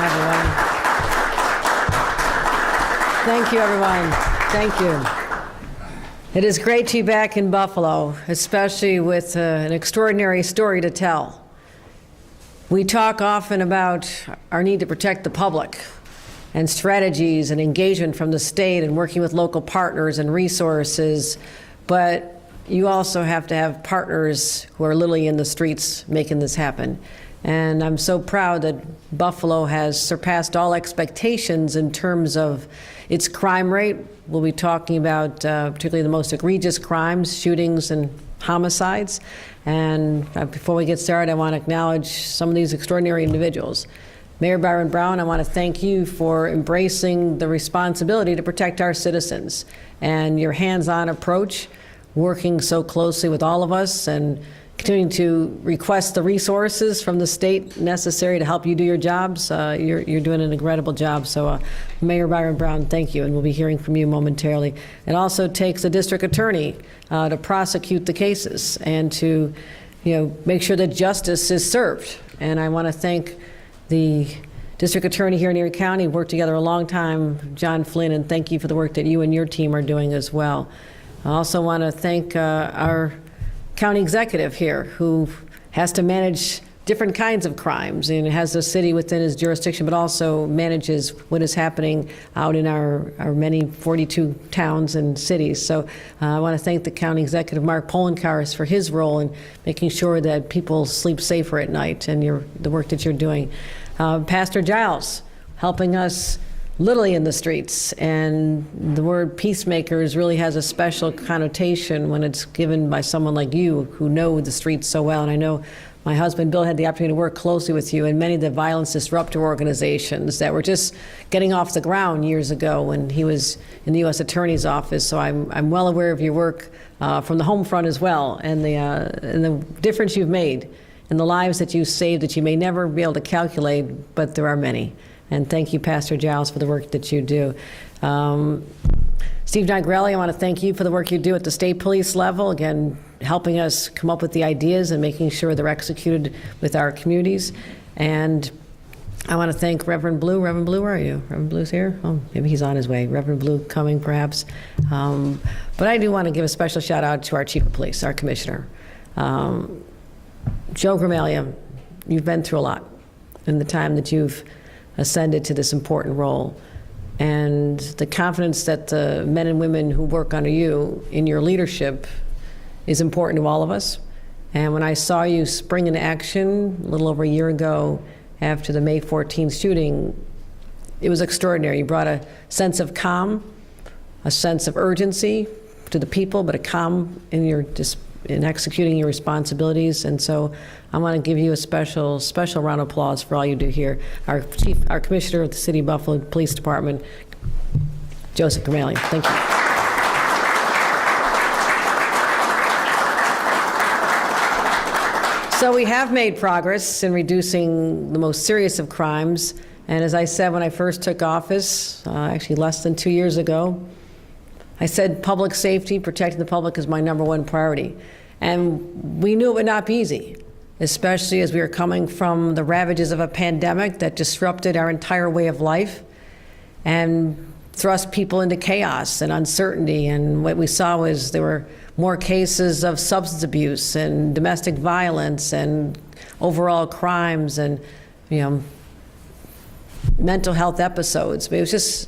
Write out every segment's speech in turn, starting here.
everyone. Thank you, everyone. Thank you. It is great to be back in Buffalo, especially with an extraordinary story to tell. We talk often about our need to protect the public and strategies and engagement from the state and working with local partners and resources, but you also have to have partners who are literally in the streets making this happen. And I'm so proud that Buffalo has surpassed all expectations in terms of its crime rate. We'll be talking about particularly the most egregious crimes, shootings and homicides. And before we get started, I want to acknowledge some of these extraordinary individuals. Mayor Byron Brown, I want to thank you for embracing the responsibility to protect our citizens and your hands-on approach, working so closely with all of us and continuing to request the resources from the state necessary to help you do your jobs. You're doing an incredible job. So Mayor Byron Brown, thank you, and we'll be hearing from you momentarily. It also takes a district attorney to prosecute the cases and to make sure that justice is served. And I want to thank the district attorney here in Erie County. We've worked together a long time, John Flynn, and thank you for the work that you and your team are doing as well. I also want to thank our county executive here, who has to manage different kinds of crimes and has the city within his jurisdiction, but also manages what is happening out in our many 42 towns and cities. So I want to thank the county executive, Mark Polenkaris, for his role in making sure that people sleep safer at night and the work that you're doing. Pastor Giles, helping us literally in the streets, and the word peacemakers really has a special connotation when it's given by someone like you who know the streets so well. And I know my husband Bill had the opportunity to work closely with you in many of the violence disruptor organizations that were just getting off the ground years ago when he was in the U.S. Attorney's Office. So I'm well aware of your work from the home front as well, and the difference you've made in the lives that you saved that you may never be able to calculate, but there are many. And thank you, Pastor Giles, for the work that you do. Steve Nigrelli, I want to thank you for the work you do at the state police level, again, helping us come up with the ideas and making sure they're executed with our communities. And I want to thank Reverend Blue. Reverend Blue, where are you? Reverend Blue's here? Oh, maybe he's on his way. Reverend Blue coming, perhaps. But I do want to give a special shout out to our Chief of Police, our Commissioner. Joe Gramalia, you've been through a lot in the time that you've ascended to this important role, and the confidence that the men and women who work under you in your leadership is important to all of us. And when I saw you spring into action a little over a year ago after the May 14th shooting, it was extraordinary. You brought a sense of calm, a sense of urgency to the people, but a calm in executing your responsibilities. And so I want to give you a special round of applause for all you do here. Our Commissioner of the City of Buffalo Police Department, Joseph Gramalia. Thank you. So we have made progress in reducing the most serious of crimes. And as I said when I first took office, actually less than 2 years ago, I said public safety, protecting the public is my #1 priority. And we knew it would not be easy, especially as we were coming from the ravages of a pandemic that disrupted our entire way of life and thrust people into chaos and uncertainty. And what we saw was there were more cases of substance abuse and domestic violence and overall crimes and mental health episodes. But it was just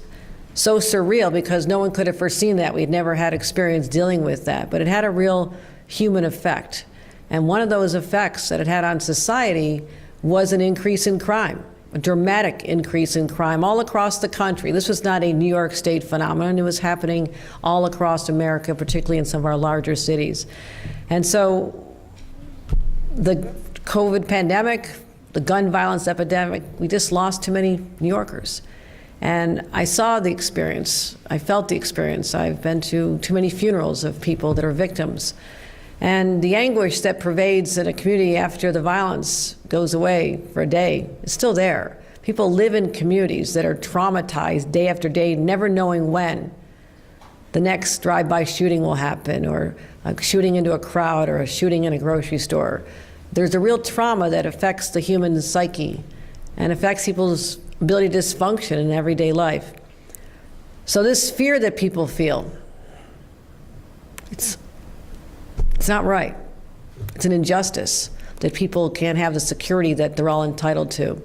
so surreal because no one could have foreseen that. We'd never had experience dealing with that, but it had a real human effect. And one of those effects that it had on society was an increase in crime, a dramatic increase in crime all across the country. This was not a New York State phenomenon. It was happening all across America, particularly in some of our larger cities. And so the COVID pandemic, the gun violence epidemic, we just lost too many New Yorkers. And I saw the experience. I felt the experience. I've been to too many funerals of people that are victims. And the anguish that pervades in a community after the violence goes away for a day is still there. People live in communities that are traumatized day after day, never knowing when the next drive-by shooting will happen, or a shooting into a crowd, or a shooting in a grocery store. There's a real trauma that affects the human psyche and affects people's ability to dysfunction in everyday life. So this fear that people feel, it's not right. It's an injustice that people can't have the security that they're all entitled to.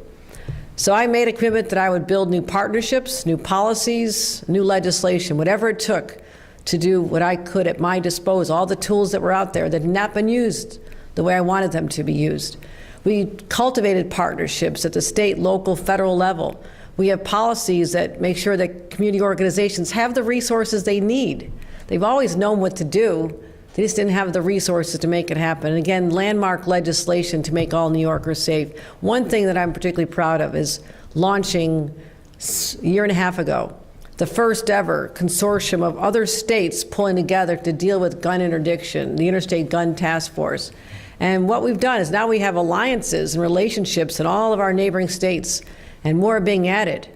So I made a commitment that I would build new partnerships, new policies, new legislation, whatever it took to do what I could at my disposal, all the tools that were out there that had not been used the way I wanted them to be used. We cultivated partnerships at the state, local, federal level. We have policies that make sure that community organizations have the resources they need. They've always known what to do. They just didn't have the resources to make it happen. And again, landmark legislation to make all New Yorkers safe. One thing that I'm particularly proud of is launching a year and a half ago, the first ever consortium of other states pulling together to deal with gun interdiction, the Interstate Gun Task Force. And what we've done is now we have alliances and relationships in all of our neighboring states, and more are being added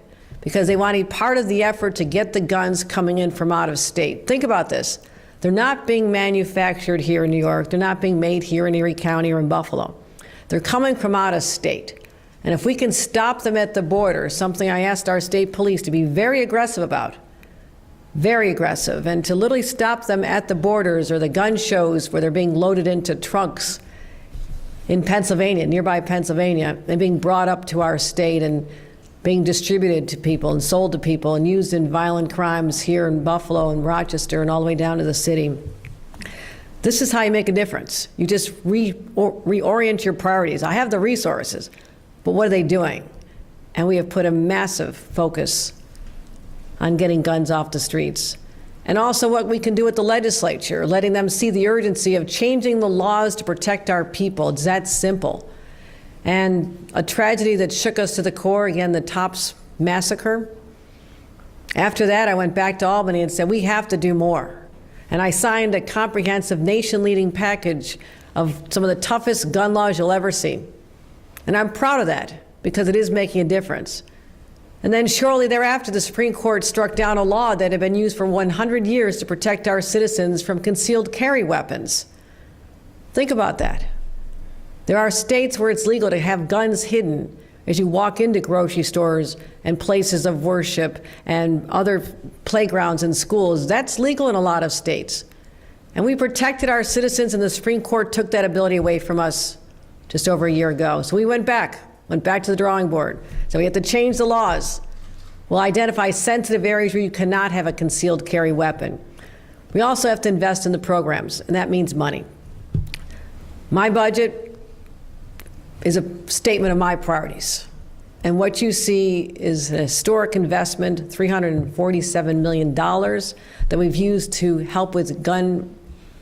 because they want to be part of the effort to get the guns coming in from out of state. Think about this. They're not being manufactured here in New York. They're not being made here in Erie County or in Buffalo. They're coming from out of state. And if we can stop them at the border, something I asked our state police to be very aggressive about, very aggressive, and to literally stop them at the borders or the gun shows where they're being loaded into trunks in Pennsylvania, nearby Pennsylvania, and being brought up to our state and being distributed to people and sold to people and used in violent crimes here in Buffalo and Rochester and all the way down to the city. This is how you make a difference. You just reorient your priorities. I have the resources, but what are they doing? And we have put a massive focus on getting guns off the streets. And also what we can do with the legislature, letting them see the urgency of changing the laws to protect our people. It's that simple. And a tragedy that shook us to the core, again, the Tops massacre. After that, I went back to Albany and said, we have to do more. And I signed a comprehensive nation-leading package of some of the toughest gun laws you'll ever see. And I'm proud of that because it is making a difference. And then shortly thereafter, the Supreme Court struck down a law that had been used for 100 years to protect our citizens from concealed carry weapons. Think about that. There are states where it's legal to have guns hidden as you walk into grocery stores and places of worship and other playgrounds and schools. That's legal in a lot of states. And we protected our citizens, and the Supreme Court took that ability away from us just over a year ago. So we went back to the drawing board. So we have to change the laws. We'll identify sensitive areas where you cannot have a concealed carry weapon. We also have to invest in the programs, and that means money. My budget is a statement of my priorities. And what you see is a historic investment, $347 million that we've used to help with gun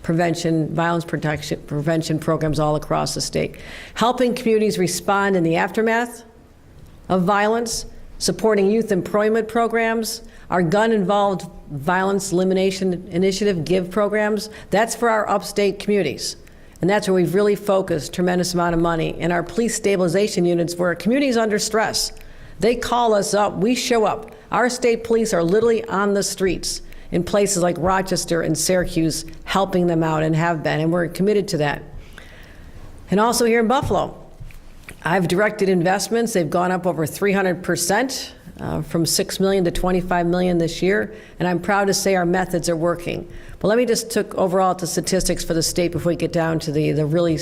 prevention, violence prevention programs all across the state, helping communities respond in the aftermath of violence, supporting youth employment programs, our gun-involved violence elimination initiative, GIVE programs. That's for our upstate communities. And that's where we've really focused a tremendous amount of money. In our police stabilization units, where a community is under stress, they call us up, we show up. Our state police are literally on the streets in places like Rochester and Syracuse, helping them out and have been, and we're committed to that. And also here in Buffalo, I've directed investments. They've gone up over 300%, from $6 million to $25 million this year, and I'm proud to say our methods are working. But let me just look overall at the statistics for the state before we get down to the really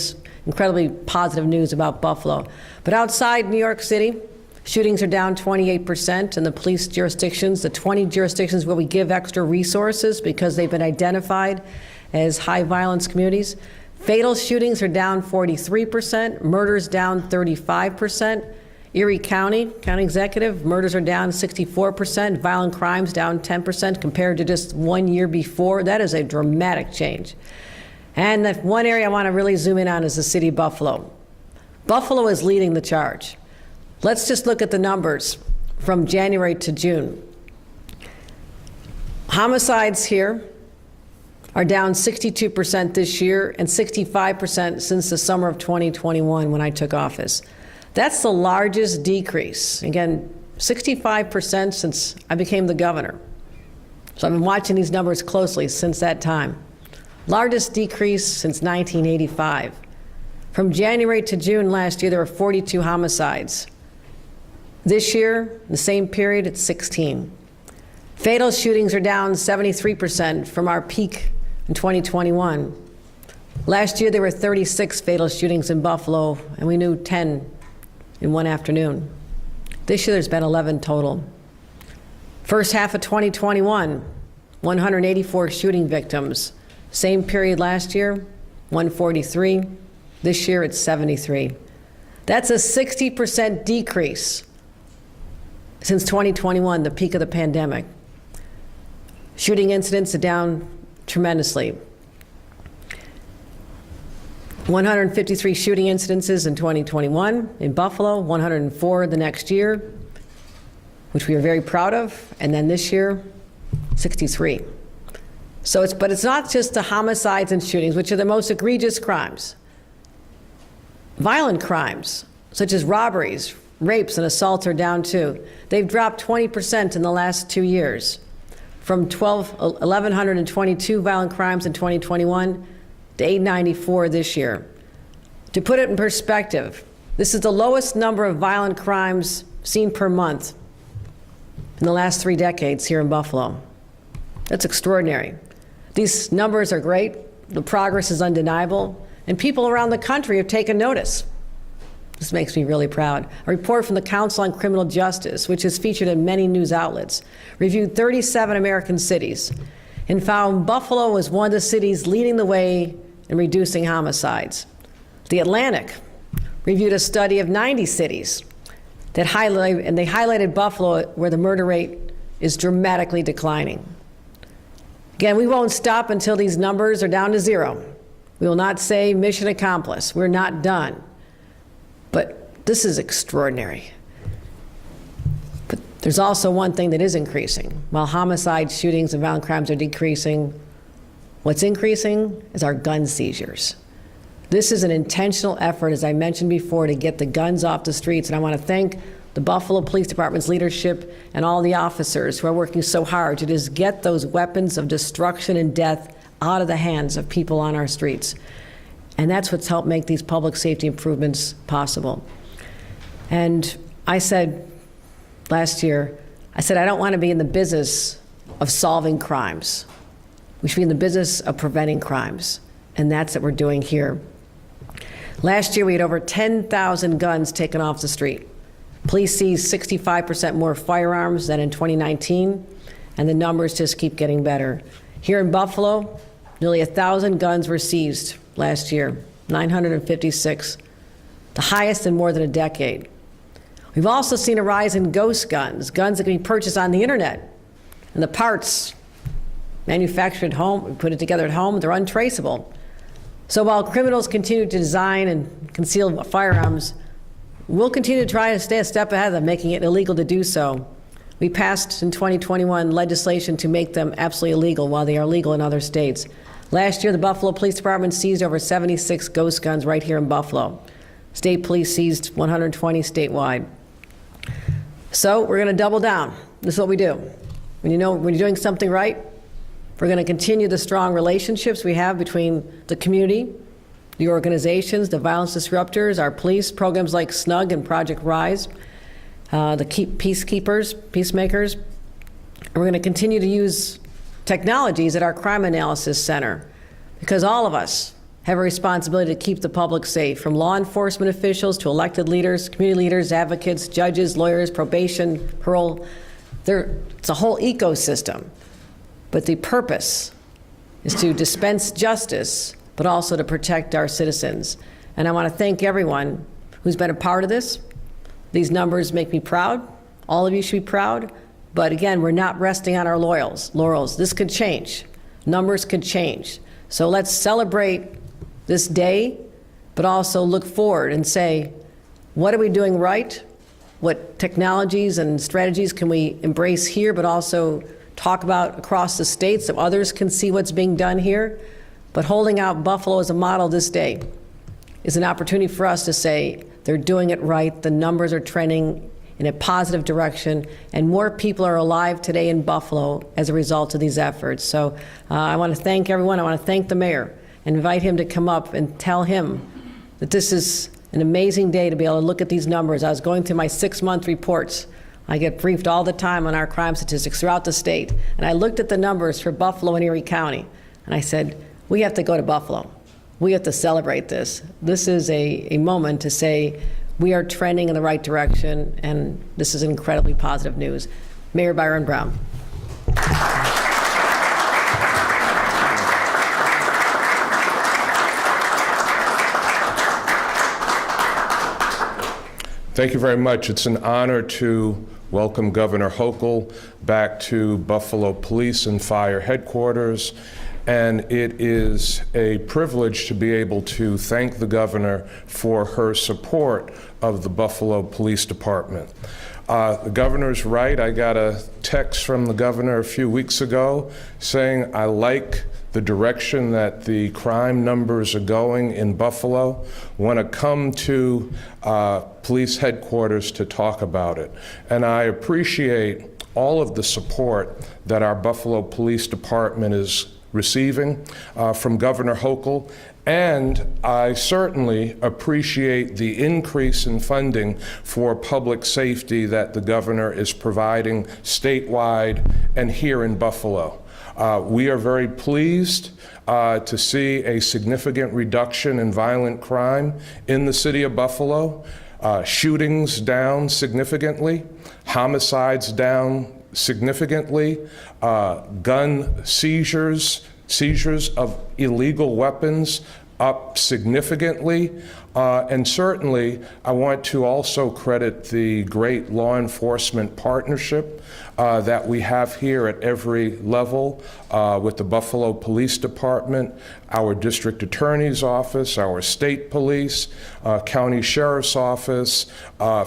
incredibly positive news about Buffalo. But outside New York City, shootings are down 28% in the police jurisdictions, the 20 jurisdictions where we give extra resources because they've been identified as high violence communities. Fatal shootings are down 43%, murders down 35%. Erie County Executive, murders are down 64%, violent crimes down 10% compared to just 1 year before. That is a dramatic change. And the one area I want to really zoom in on is the city of Buffalo. Buffalo is leading the charge. Let's just look at the numbers from January to June. Homicides here are down 62% this year and 65% since the summer of 2021 when I took office. That's the largest decrease. Again, 65% since I became the governor. So I've been watching these numbers closely since that time. Largest decrease since 1985. From January to June last year, there were 42 homicides. This year, the same period, it's 16. Fatal shootings are down 73% from our peak in 2021. Last year, there were 36 fatal shootings in Buffalo, and we knew 10 in one afternoon. This year, there's been 11 total. First half of 2021, 184 shooting victims. Same period last year, 143. This year, it's 73. That's a 60% decrease since 2021, the peak of the pandemic. Shooting incidents are down tremendously. 153 shooting incidences in 2021 in Buffalo, 104 the next year, which we are very proud of, and then this year, 63. But it's not just the homicides and shootings, which are the most egregious crimes. Violent crimes, such as robberies, rapes, and assaults are down too. They've dropped 20% in the last 2 years, from 1,122 violent crimes in 2021 to 894 this year. To put it in perspective, this is the lowest number of violent crimes seen per month in the last 3 decades here in Buffalo. That's extraordinary. These numbers are great, the progress is undeniable, and people around the country have taken notice. This makes me really proud. A report from the Council on Criminal Justice, which is featured in many news outlets, reviewed 37 American cities and found Buffalo was one of the cities leading the way in reducing homicides. The Atlantic reviewed a study of 90 cities that highlighted Buffalo where the murder rate is dramatically declining. Again, we won't stop until these numbers are down to 0. We will not say mission accomplished. We're not done. But this is extraordinary. But there's also one thing that is increasing. While homicide, shootings, and violent crimes are decreasing, what's increasing is our gun seizures. This is an intentional effort, as I mentioned before, to get the guns off the streets. And I want to thank the Buffalo Police Department's leadership and all the officers who are working so hard to just get those weapons of destruction and death out of the hands of people on our streets. And that's what's helped make these public safety improvements possible. And I said last year, I don't want to be in the business of solving crimes. We should be in the business of preventing crimes. And that's what we're doing here. Last year, we had over 10,000 guns taken off the street. Police seized 65% more firearms than in 2019, and the numbers just keep getting better. Here in Buffalo, nearly 1,000 guns were seized last year, 956, the highest in more than a decade. We've also seen a rise in ghost guns, guns that can be purchased on the internet, and the parts manufactured at home, we put it together at home, they're untraceable. So while criminals continue to design and conceal firearms, we'll continue to try to stay a step ahead of them, making it illegal to do so. We passed in 2021 legislation to make them absolutely illegal while they are legal in other states. Last year, the Buffalo Police Department seized over 76 ghost guns right here in Buffalo. State police seized 120 statewide. So we're going to double down. This is what we do. When you're doing something right, we're going to continue the strong relationships we have between the community, the organizations, the violence disruptors, our police, programs like SNUG and Project Rise, the peacemakers. And we're going to continue to use technologies at our Crime Analysis Center, because all of us have a responsibility to keep the public safe, from law enforcement officials to elected leaders, community leaders, advocates, judges, lawyers, probation, parole. It's a whole ecosystem. But the purpose is to dispense justice, but also to protect our citizens. And I want to thank everyone who's been a part of this. These numbers make me proud. All of you should be proud. But again, we're not resting on our laurels. This could change. Numbers could change. So let's celebrate this day, but also look forward and say, what are we doing right? What technologies and strategies can we embrace here, but also talk about across the state so others can see what's being done here? But holding out Buffalo as a model this day is an opportunity for us to say they're doing it right, the numbers are trending in a positive direction, and more people are alive today in Buffalo as a result of these efforts. So I want to thank everyone. I want to thank the mayor and invite him to come up and tell him that this is an amazing day to be able to look at these numbers. I was going through my 6-month reports. I get briefed all the time on our crime statistics throughout the state. And I looked at the numbers for Buffalo and Erie County, and I said, we have to go to Buffalo. We have to celebrate this. This is a moment to say we are trending in the right direction, and this is incredibly positive news. Mayor Byron Brown. Thank you very much. It's an honor to welcome Governor Hochul back to Buffalo Police and Fire Headquarters. And it is a privilege to be able to thank the governor for her support of the Buffalo Police Department. The governor's right. I got a text from the governor a few weeks ago saying, I like the direction that the crime numbers are going in Buffalo. Want to come to police headquarters to talk about it. And I appreciate all of the support that our Buffalo Police Department is receiving from Governor Hochul, and I certainly appreciate the increase in funding for public safety that the governor is providing statewide and here in Buffalo. We are very pleased to see a significant reduction in violent crime in the city of Buffalo. Shootings down significantly, homicides down significantly, gun seizures of illegal weapons up significantly, and certainly I want to also credit the great law enforcement partnership that we have here at every level with the Buffalo Police Department, our district attorney's office, our state police, county sheriff's office,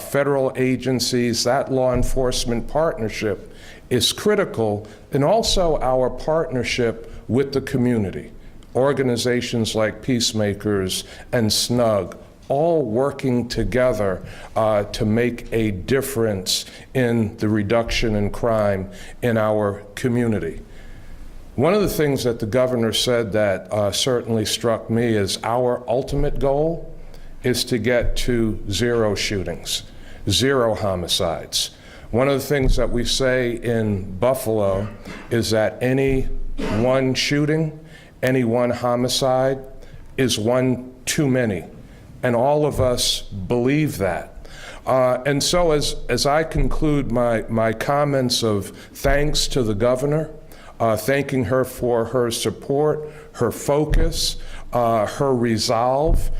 federal agencies. That law enforcement partnership is critical, and also our partnership with the community. Organizations like Peacemakers and SNUG, all working together to make a difference in the reduction in crime in our community. One of the things that the governor said that certainly struck me is our ultimate goal is to get to 0 shootings, 0 homicides. One of the things that we say in Buffalo is that any one shooting, any one homicide is one too many. And all of us believe that. And so as I conclude my comments of thanks to the governor, thanking her for her support, her focus, her resolve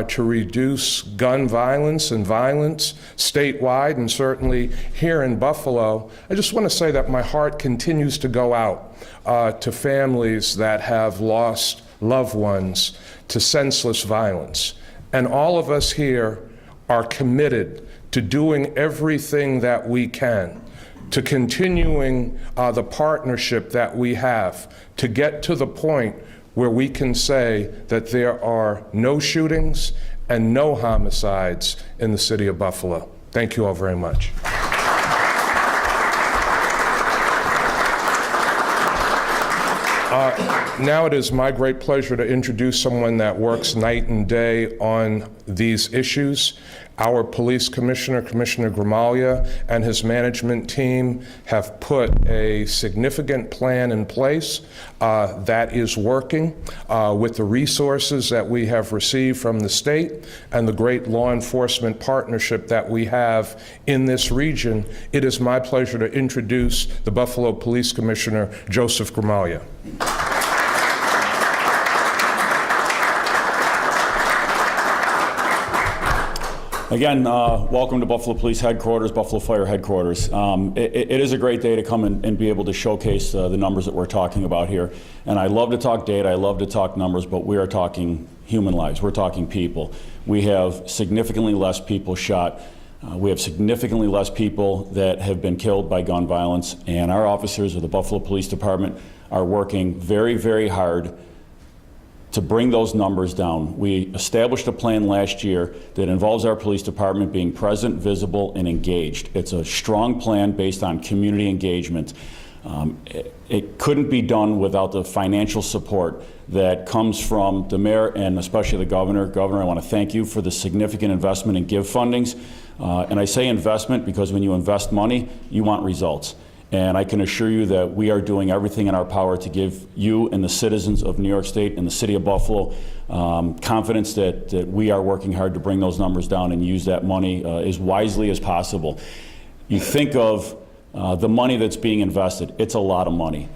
to reduce gun violence and violence statewide and certainly here in Buffalo, I just want to say that my heart continues to go out to families that have lost loved ones to senseless violence. And all of us here are committed to doing everything that we can, to continuing the partnership that we have to get to the point where we can say that there are no shootings and no homicides in the city of Buffalo. Thank you all very much. Now it is my great pleasure to introduce someone that works night and day on these issues. Our police commissioner, Commissioner Gramaglia, and his management team have put a significant plan in place that is working with the resources that we have received from the state and the great law enforcement partnership that we have in this region. It is my pleasure to introduce the Buffalo Police Commissioner, Joseph Gramaglia. Again, welcome to Buffalo Police Headquarters, Buffalo Fire Headquarters. It is a great day to come and be able to showcase the numbers that we're talking about here. And I love to talk data, I love to talk numbers, but we are talking human lives, we're talking people. We have significantly less people shot. We have significantly less people that have been killed by gun violence, and our officers of the Buffalo Police Department are working very, very hard to bring those numbers down. We established a plan last year that involves our police department being present, visible, and engaged. It's a strong plan based on community engagement. It couldn't be done without the financial support that comes from the mayor and especially the governor. Governor, I want to thank you for the significant investment in GIVE fundings. And I say investment because when you invest money, you want results. And I can assure you that we are doing everything in our power to give you and the citizens of New York State and the city of Buffalo confidence that we are working hard to bring those numbers down and use that money as wisely as possible. You think of the money that's being invested, it's a lot of money.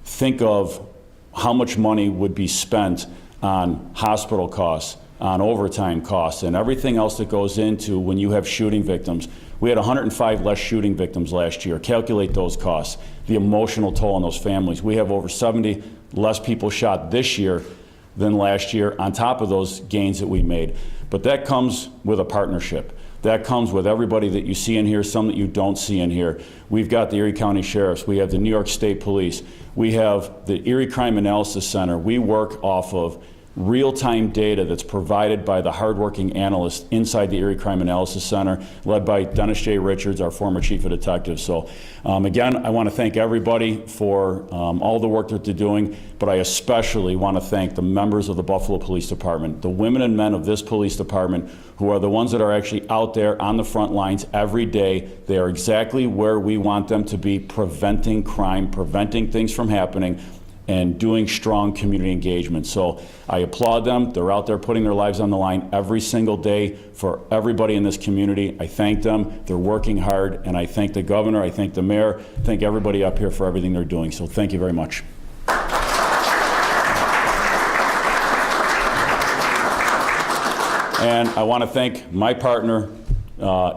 Think of how much money would be spent on hospital costs, on overtime costs, and everything else that goes into when you have shooting victims. We had 105 less shooting victims last year. Calculate those costs, the emotional toll on those families. We have over 70 less people shot this year than last year on top of those gains that we made. But that comes with a partnership. That comes with everybody that you see in here, some that you don't see in here. We've got the Erie County Sheriffs, we have the New York State Police, we have the Erie Crime Analysis Center. We work off of real-time data that's provided by the hardworking analysts inside the Erie Crime Analysis Center, led by Dennis J. Richards, our former chief of detectives. So again, I want to thank everybody for all the work that they're doing, but I especially want to thank the members of the Buffalo Police Department, the women and men of this police department who are the ones that are actually out there on the front lines every day. They are exactly where we want them to be, preventing crime, preventing things from happening, and doing strong community engagement. So I applaud them. They're out there putting their lives on the line every single day for everybody in this community. I thank them. They're working hard, and I thank the governor, I thank the mayor, thank everybody up here for everything they're doing. So thank you very much. And I want to thank my partner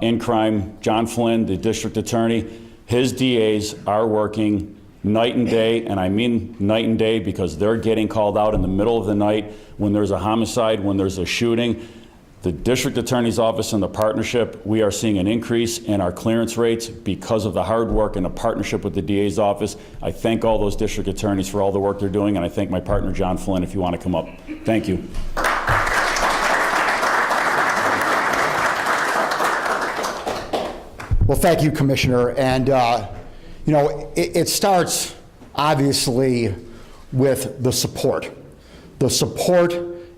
in crime, John Flynn, the district attorney. His DAs are working night and day, and I mean night and day because they're getting called out in the middle of the night when there's a homicide, when there's a shooting. The district attorney's office and the partnership, we are seeing an increase in our clearance rates because of the hard work and the partnership with the DA's office. I thank all those district attorneys for all the work they're doing, and I thank my partner, John Flynn, if you want to come up. Thank you. Well, thank you, Commissioner. And you know, it starts obviously with the support,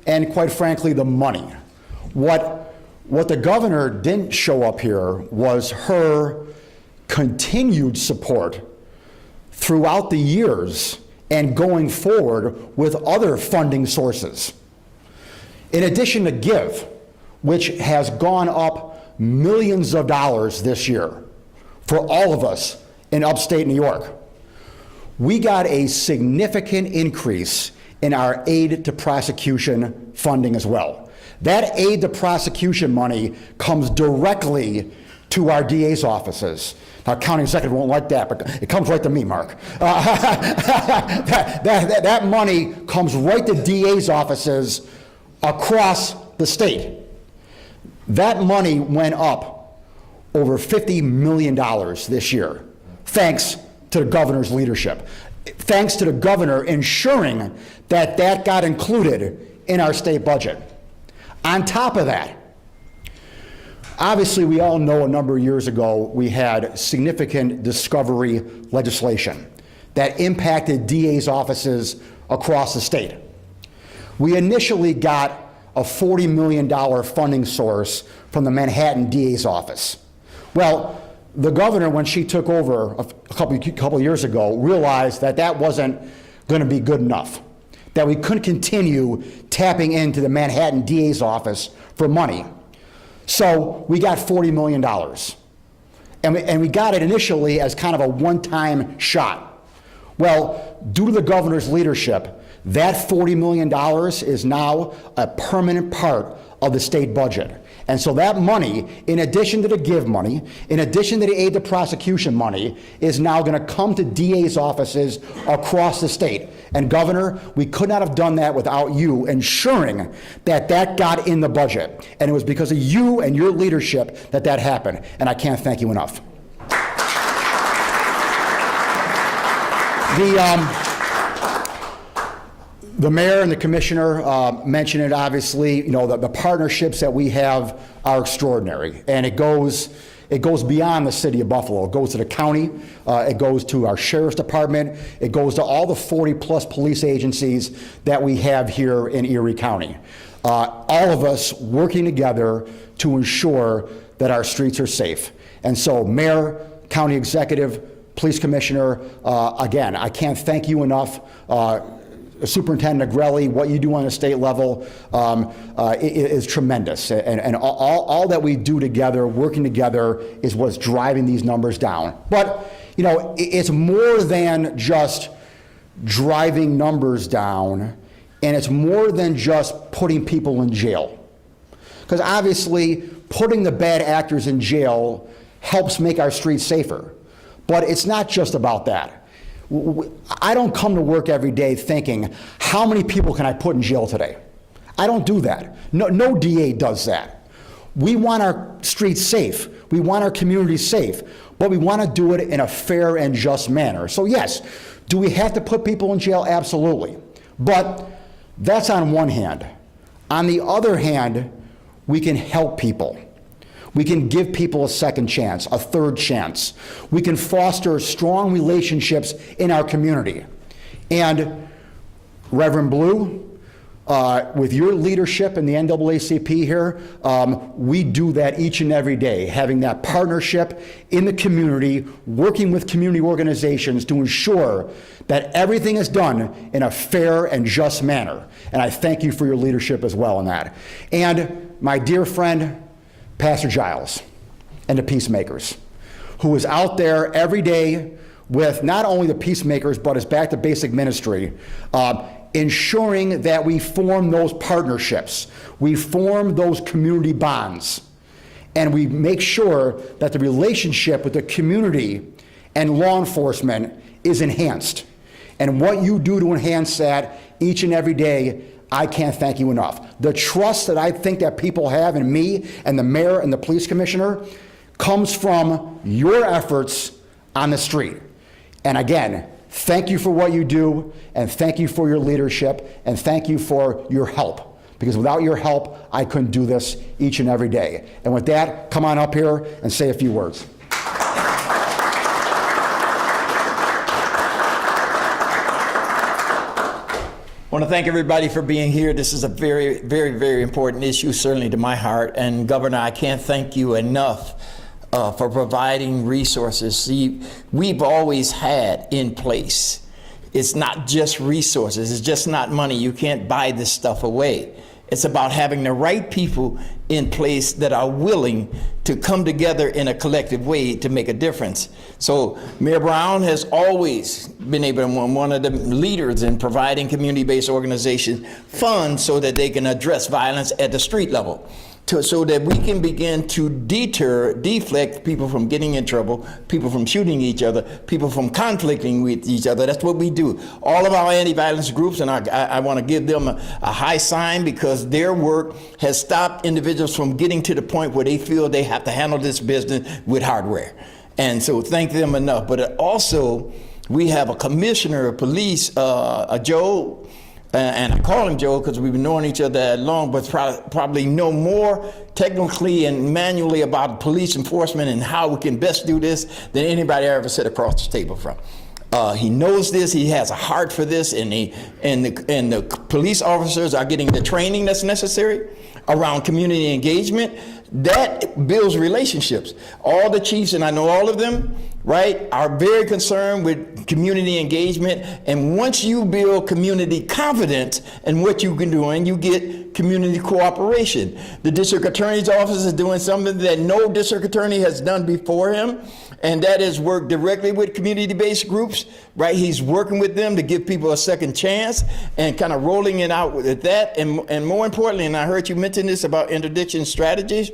and quite frankly, the money. What the governor didn't show up here was her continued support throughout the years and going forward with other funding sources. In addition to GIVE, which has gone up millions of dollars this year for all of us in upstate New York, we got a significant increase in our aid to prosecution funding as well. That aid to prosecution money comes directly to our DA's offices. Now, county executive won't like that, but it comes right to me, Mark. That money comes right to DA's offices across the state. That money went up over $50 million this year, thanks to the governor's leadership. Thanks to the governor ensuring that that got included in our state budget. On top of that, obviously we all know a number of years ago we had significant discovery legislation that impacted DA's offices across the state. We initially got a $40 million funding source from the Manhattan DA's office. Well, the governor, when she took over a couple of years ago, realized that that wasn't going to be good enough, that we couldn't continue tapping into the Manhattan DA's office for money. So we got $40 million. And we got it initially as kind of a one-time shot. Well, due to the governor's leadership, that $40 million is now a permanent part of the state budget. And so that money, in addition to the GIVE money, in addition to the aid to prosecution money, is now going to come to DA's offices across the state. And Governor, we could not have done that without you ensuring that that got in the budget. And it was because of you and your leadership that that happened. And I can't thank you enough. The mayor and the commissioner mentioned it, obviously. You know, the partnerships that we have are extraordinary. And it goes, it goes beyond the city of Buffalo. It goes to the county, it goes to our sheriff's department, it goes to all the 40-plus police agencies that we have here in Erie County. All of us working together to ensure that our streets are safe. And so, Mayor, County Executive, Police Commissioner, again, I can't thank you enough. Superintendent Negrelli, what you do on a state level is tremendous. And all that we do together, working together, is what's driving these numbers down. But, you know, it's more than just driving numbers down, and it's more than just putting people in jail. Because obviously, putting the bad actors in jail helps make our streets safer. But it's not just about that. I don't come to work every day thinking, how many people can I put in jail today? I don't do that. No DA does that. We want our streets safe. We want our communities safe, but we want to do it in a fair and just manner. So yes, do we have to put people in jail? Absolutely. But that's on one hand. On the other hand, we can help people. We can give people a second chance, a third chance. We can foster strong relationships in our community. And Reverend Blue, with your leadership in the NAACP here, we do that each and every day, having that partnership in the community, working with community organizations to ensure that everything is done in a fair and just manner. And I thank you for your leadership as well in that. And my dear friend, Pastor Giles, and the Peacemakers, who is out there every day with not only the Peacemakers, but his Back to Basic ministry, ensuring that we form those partnerships, we form those community bonds, and we make sure that the relationship with the community and law enforcement is enhanced. And what you do to enhance that each and every day, I can't thank you enough. The trust that I think that people have in me and the mayor and the police commissioner comes from your efforts on the street. And again, thank you for what you do, and thank you for your leadership, and thank you for your help. Because without your help, I couldn't do this each and every day. And with that, come on up here and say a few words. I want to thank everybody for being here. This is a very, very, very important issue, certainly to my heart. And Governor, I can't thank you enough for providing resources. See, we've always had in place. It's not just resources. It's just not money. You can't buy this stuff away. It's about having the right people in place that are willing to come together in a collective way to make a difference. So Mayor Brown has always been able to be one of the leaders in providing community-based organizations funds so that they can address violence at the street level. So that we can begin to deflect people from getting in trouble, people from shooting each other, people from conflicting with each other. That's what we do. All of our anti-violence groups, and I want to give them a high sign, because their work has stopped individuals from getting to the point where they feel they have to handle this business with hardware. And so thank them enough. But also, we have a commissioner of police, Joe, and I call him Joe because we've been knowing each other that long, but probably know more technically and manually about police enforcement and how we can best do this than anybody I ever sat across the table from. He knows this. He has a heart for this, and the police officers are getting the training that's necessary around community engagement. That builds relationships. All the chiefs, and I know all of them, right, are very concerned with community engagement. And once you build community confidence in what you can do, and you get community cooperation. The district attorney's office is doing something that no district attorney has done before him, and that is work directly with community-based groups, right? He's working with them to give people a second chance and kind of rolling it out with that. And more importantly, and I heard you mention this about interdiction strategies,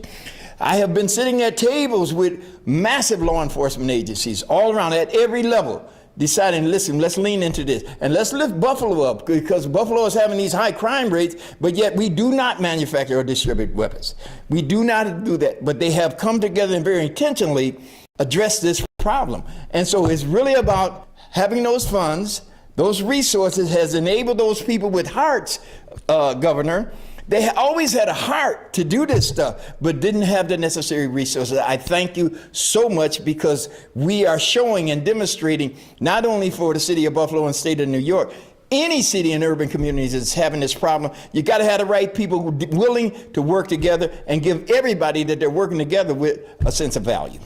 I have been sitting at tables with massive law enforcement agencies all around at every level, deciding, listen, let's lean into this and let's lift Buffalo up, because Buffalo is having these high crime rates, but yet we do not manufacture or distribute weapons. We do not do that, but they have come together and very intentionally address this problem. And so it's really about having those funds, those resources has enabled those people with hearts, Governor, They always had a heart to do this stuff, but didn't have the necessary resources. I thank you so much, because we are showing and demonstrating, not only for the city of Buffalo and state of New York, any city and urban communities that's having this problem, you got to have the right people willing to work together and give everybody that they're working together with a sense of value.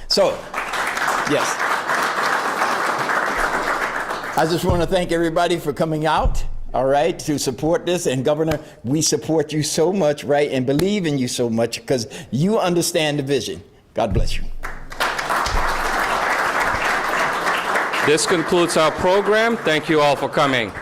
So, yes. I just want to thank everybody for coming out, all right, to support this. And Governor, we support you so much, right, and believe in you so much, because you understand the vision. God bless you. This concludes our program. Thank you all for coming.